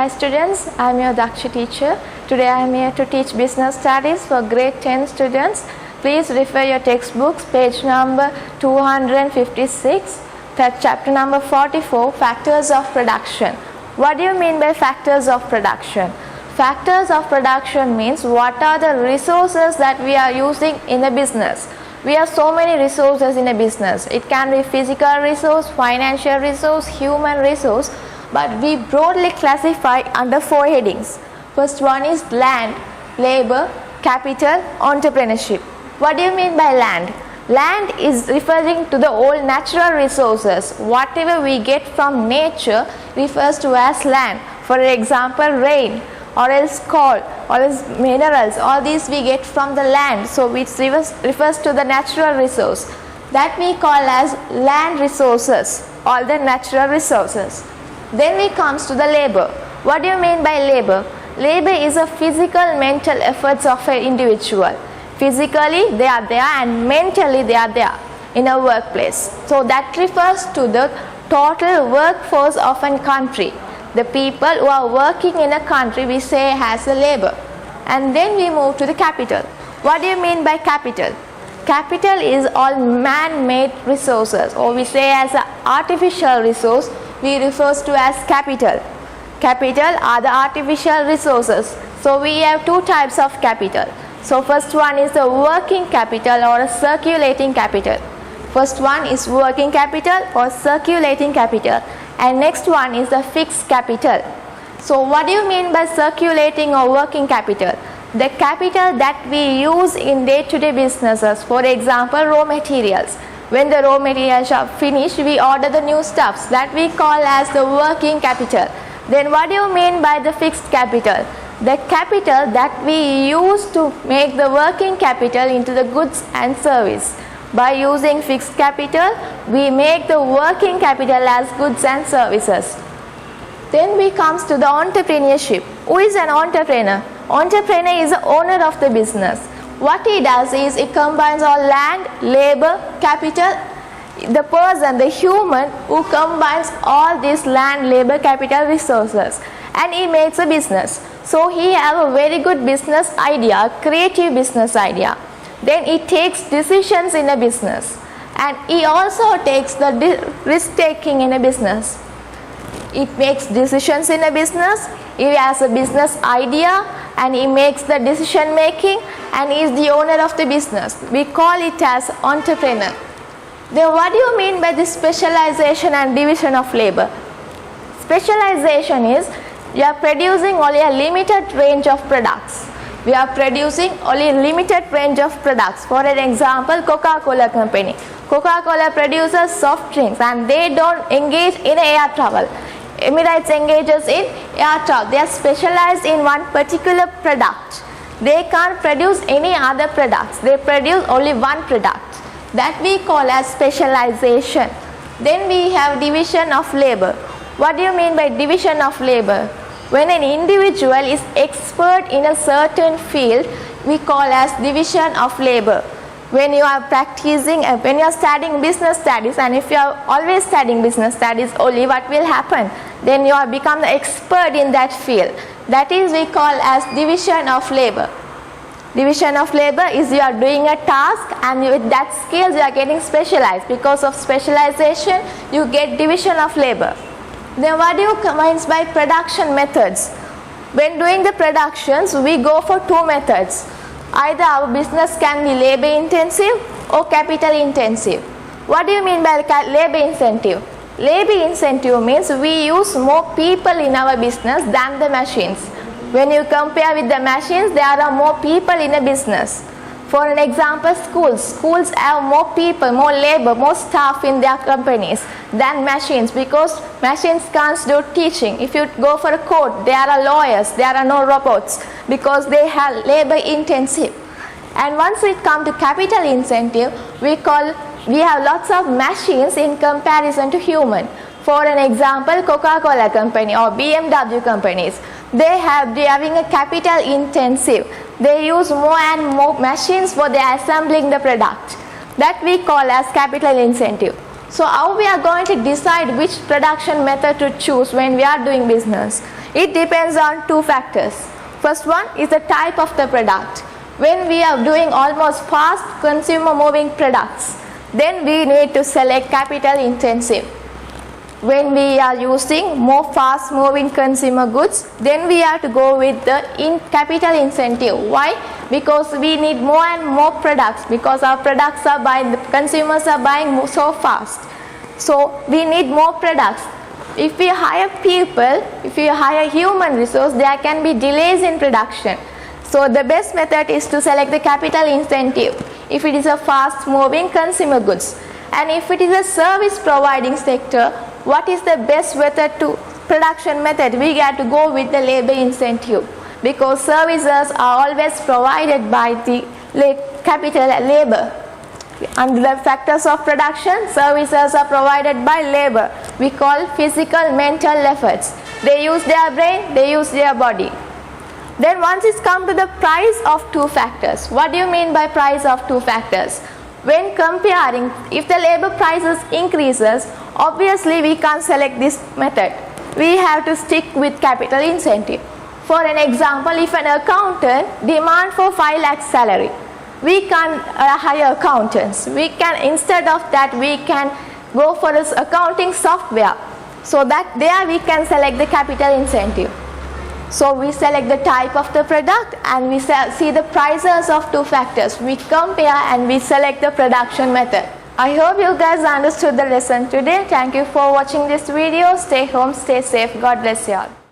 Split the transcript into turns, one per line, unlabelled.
Hi students, I am your Daksha teacher. Today I am here to teach business studies for grade 10 students. Please refer your textbooks, page number 256, chapter number 44, Factors of Production. What do you mean by factors of production? Factors of production means what are the resources that we are using in a business. We have so many resources in a business. It can be physical resource, financial resource, human resource, but we broadly classify under 4 headings. First one is land, labor, capital, entrepreneurship. What do you mean by land? Land is referring to the all natural resources. Whatever we get from nature refers to as land. For example, rain, or else coal, or else minerals, all these we get from the land, so which refers to the natural resource. That we call as land resources, all the natural resources. Then we comes to the labor. What do you mean by labor? Labor is a physical, mental efforts of an individual. Physically they are there and mentally they are there in a workplace. So that refers to the total workforce of a country. The people who are working in a country we say has a labor. And then we move to the capital. What do you mean by capital? Capital is all man-made resources, or we say as an artificial resource we refers to as capital. Capital are the artificial resources. So we have 2 types of capital. So first one is the working capital or a circulating capital. First one is working capital or circulating capital. And next one is the fixed capital. So what do you mean by circulating or working capital? The capital that we use in day-to-day businesses. For example, raw materials. When the raw materials are finished, we order the new stuffs that we call as the working capital. Then what do you mean by the fixed capital? The capital that we use to make the working capital into the goods and service. By using fixed capital, we make the working capital as goods and services. Then we comes to the entrepreneurship. Who is an entrepreneur? Entrepreneur is the owner of the business. What he does is he combines all land, labor, capital, the person, the human who combines all these land, labor, capital resources, and he makes a business. So he have a very good business idea, creative business idea. Then he takes decisions in a business, and he also takes the risk taking in a business. He makes decisions in a business, he has a business idea, and he makes the decision making, and he is the owner of the business. We call it as entrepreneur. Then what do you mean by this specialization and division of labor? Specialization is you are producing only a limited range of products. We are producing only limited range of products. For an example, Coca-Cola company. Coca-Cola produces soft drinks and they don't engage in air travel. Emirates engages in air travel. They are specialized in one particular product. They can't produce any other products. They produce only one product. That we call as specialization. Then we have division of labor. What do you mean by division of labor? When an individual is expert in a certain field, we call as division of labor. When you are practicing, when you are studying business studies, and if you are always studying business studies only, what will happen? Then you are become the expert in that field. That is we call as division of labor. Division of labor is you are doing a task, and with that skills you are getting specialized. Because of specialization, you get division of labor. Then what do you mean by production methods? When doing the productions, we go for 2 methods. Either our business can be labor intensive or capital intensive. What do you mean by labor incentive? Labor incentive means we use more people in our business than the machines. When you compare with the machines, there are more people in a business. For an example, schools have more people, more labor, more staff in their companies than machines, because machines can't do teaching. If you go for a court, there are lawyers, there are no robots, because they have labor intensive. And once it comes to capital incentive, we have lots of machines in comparison to human. For an example, Coca-Cola company or BMW companies, they are having a capital intensive. They use more and more machines for their assembling the product. That we call as capital incentive. So how we are going to decide which production method to choose when we are doing business? It depends on two factors. First one is the type of the product. When we are doing almost fast consumer moving products, then we need to select capital intensive. When we are using more fast moving consumer goods, then we have to go with the capital incentive. Why? Because we need more and more products, because our products are buying, the consumers are buying so fast. So we need more products. If we hire people, if we hire human resource, there can be delays in production. So the best method is to select the capital incentive if it is a fast moving consumer goods. And if it is a service providing sector, what is the best method to production method? We have to go with the labor incentive, because services are always provided by the capital labor. Under the factors of production, services are provided by labor. We call physical, mental efforts. They use their brain, they use their body. Then once it's come to the price of two factors. What do you mean by price of two factors? When comparing, if the labor prices increases, obviously we can't select this method. We have to stick with capital incentive. For an example, if an accountant demand for 5 lakh salary, we can't hire accountants. We can, instead of that, we can go for this accounting software. So that there we can select the capital incentive. So we select the type of the product and we see the prices of two factors. We compare and we select the production method. I hope you guys understood the lesson today. Thank you for watching this video. Stay home, stay safe. God bless you all.